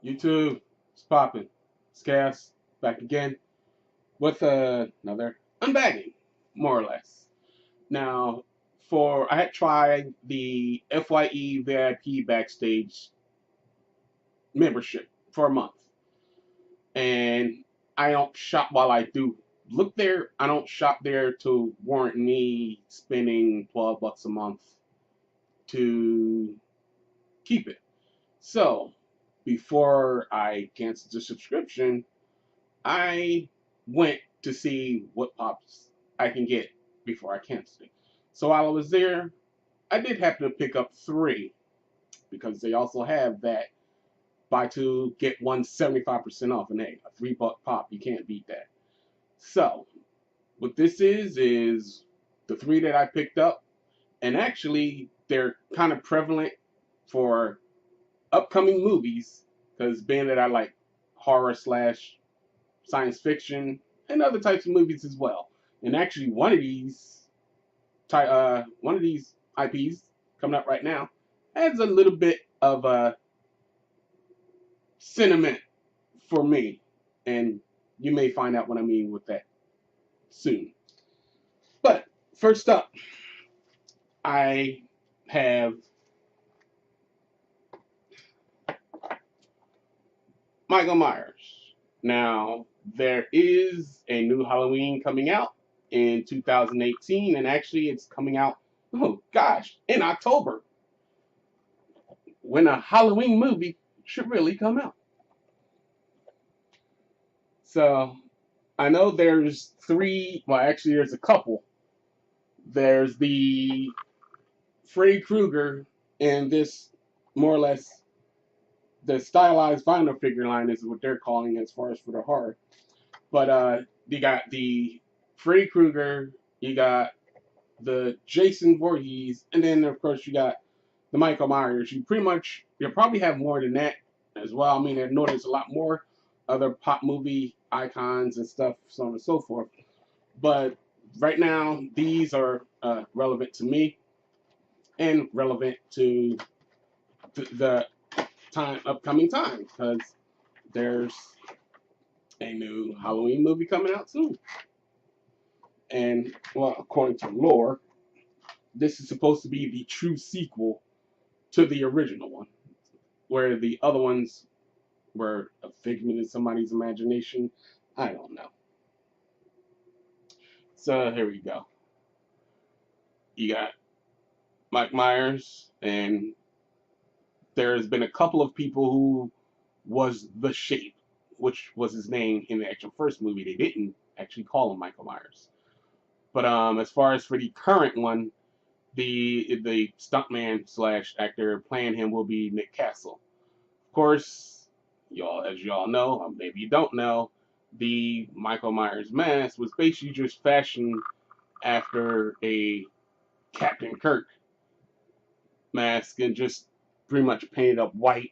YouTube, it's popping. It's Chaos, back again with another unbagging, more or less. Now, I had tried the FYE VIP backstage membership for a month, and I don't shop while I do look there. I don't shop there to warrant me spending $12 a month to keep it. So, before I canceled the subscription, I went to see what pops I can get before I canceled it. So while I was there, I did happen to pick up three because they also have that buy two get one 75% off. And hey, a $3 pop, you can't beat that. So what this is the three that I picked up, and actually they're kind of prevalent for upcoming movies because being that I like horror slash science fiction, and other types of movies as well. And actually, one of these IPs coming up right now has a little bit of a sentiment for me, and you may find out what I mean with that soon. But first up, I have Michael Myers. Now, there is a new Halloween coming out in 2018, and actually it's coming out, oh gosh, in October, when a Halloween movie should really come out. So, I know there's three, well actually there's a couple. There's the Freddy Krueger, and this, more or less, the stylized vinyl figure line is what they're calling as far as for the horror. But you got the Freddy Krueger, you got the Jason Voorhees, and then of course you got the Michael Myers. You'll probably have more than that as well. I mean, I know there's a lot more other pop movie icons and stuff, so on and so forth. But right now, these are relevant to me and relevant to the upcoming time, because there's a new Halloween movie coming out soon. And, well, according to lore, this is supposed to be the true sequel to the original one, where the other ones were a figment of somebody's imagination. I don't know. So here we go. You got Mike Myers, and there's been a couple of people who was the Shape, which was his name in the actual first movie. They didn't actually call him Michael Myers. But as far as for the current one, the stuntman slash actor playing him will be Nick Castle. Of course, as y'all know, or maybe you don't know, the Michael Myers mask was basically just fashioned after a Captain Kirk mask and just pretty much painted up white,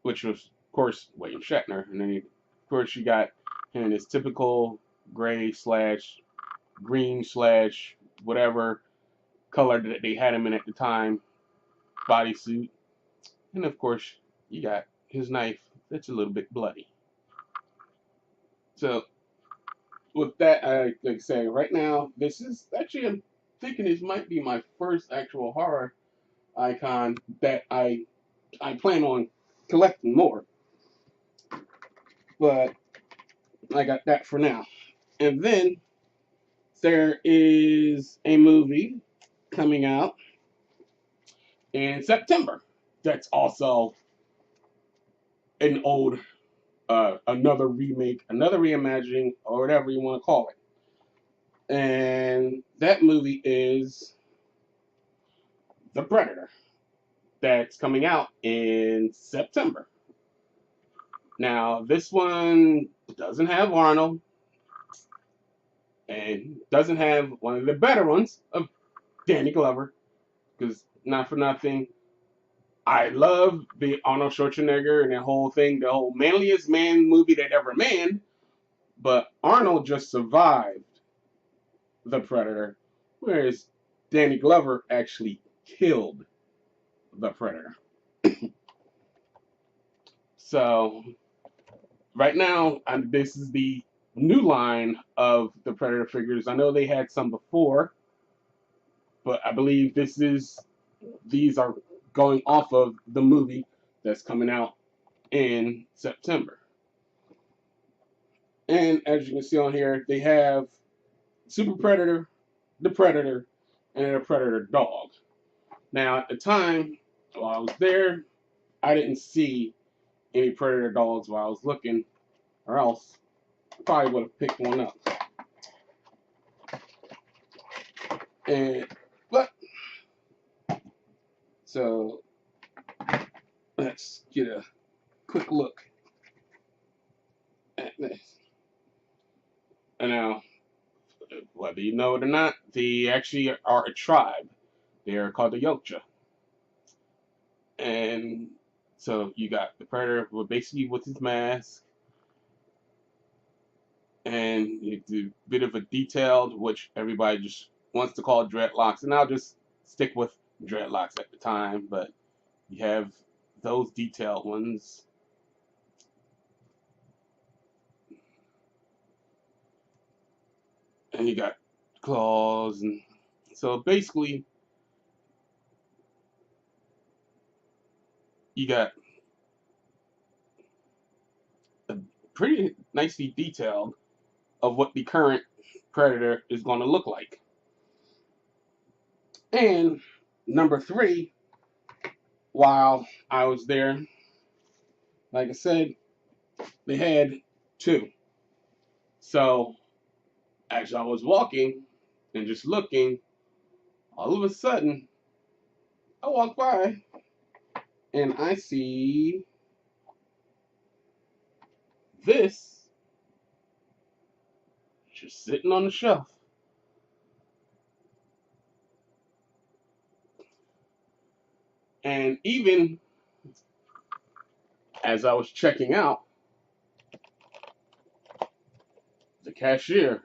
which was, of course, William Shatner. And then, of course, you got him in his typical gray slash green slash whatever color that they had him in at the time bodysuit. And, of course, you got his knife that's a little bit bloody. So, with that, like I say, right now, this is actually, I'm thinking this might be my first actual horror icon that I plan on collecting more. But I got that for now. And then there is a movie coming out in September that's also an old, another remake, another reimagining, or whatever you want to call it. And that movie is The Predator, that's coming out in September. Now, this one doesn't have Arnold, and doesn't have one of the better ones of Danny Glover, because not for nothing, I love the Arnold Schwarzenegger and that whole thing, the whole manliest man movie that ever manned, but Arnold just survived the Predator, whereas Danny Glover actually killed the Predator. So right now, this is the new line of the Predator figures. I know they had some before, but I believe these are going off of the movie that's coming out in September. And as you can see on here, they have Super Predator, the Predator, and a Predator dog. Now, at the time while I was there, I didn't see any Predator dogs while I was looking, or else I probably would have picked one up. And but so let's get a quick look at this. And now, whether you know it or not, they actually are a tribe. They are called the Yocha. And so you got the Predator basically with his mask, and you do a bit of a detailed, which everybody just wants to call dreadlocks, and I'll just stick with dreadlocks at the time, but you have those detailed ones. And you got claws, and so basically you got a pretty nicely detailed of what the current Predator is going to look like. And number 3, while I was there, like I said, they had 2. So as I was walking and just looking, all of a sudden I walk by and I see this just sitting on the shelf. And even as I was checking out, the cashier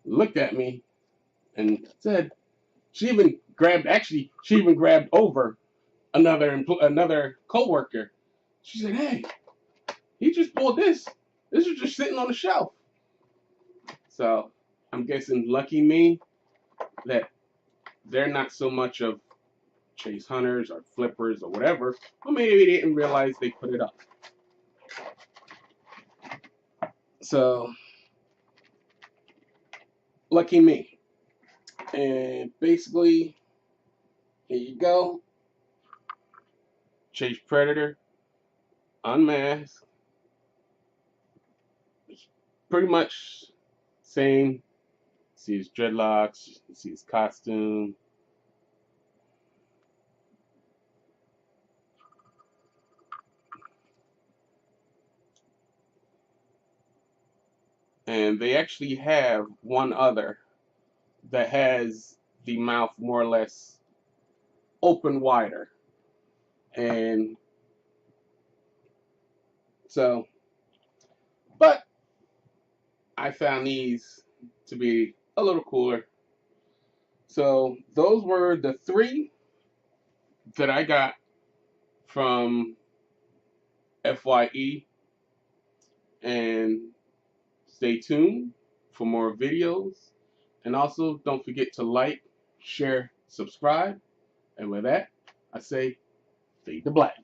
looked at me and said, she even grabbed over another coworker. She said, "Hey, he just pulled this. This is just sitting on the shelf." So I'm guessing lucky me that they're not so much of chase hunters or flippers or whatever, or maybe they didn't realize they put it up. So lucky me. And basically, here you go. Chase Predator, unmasked. It's pretty much same. See his dreadlocks, see his costume. And they actually have one other that has the mouth more or less open wider. And so, but I found these to be a little cooler. So those were the 3 that I got from FYE. And stay tuned for more videos. And also don't forget to like, share, subscribe. And with that, I say, fade to black.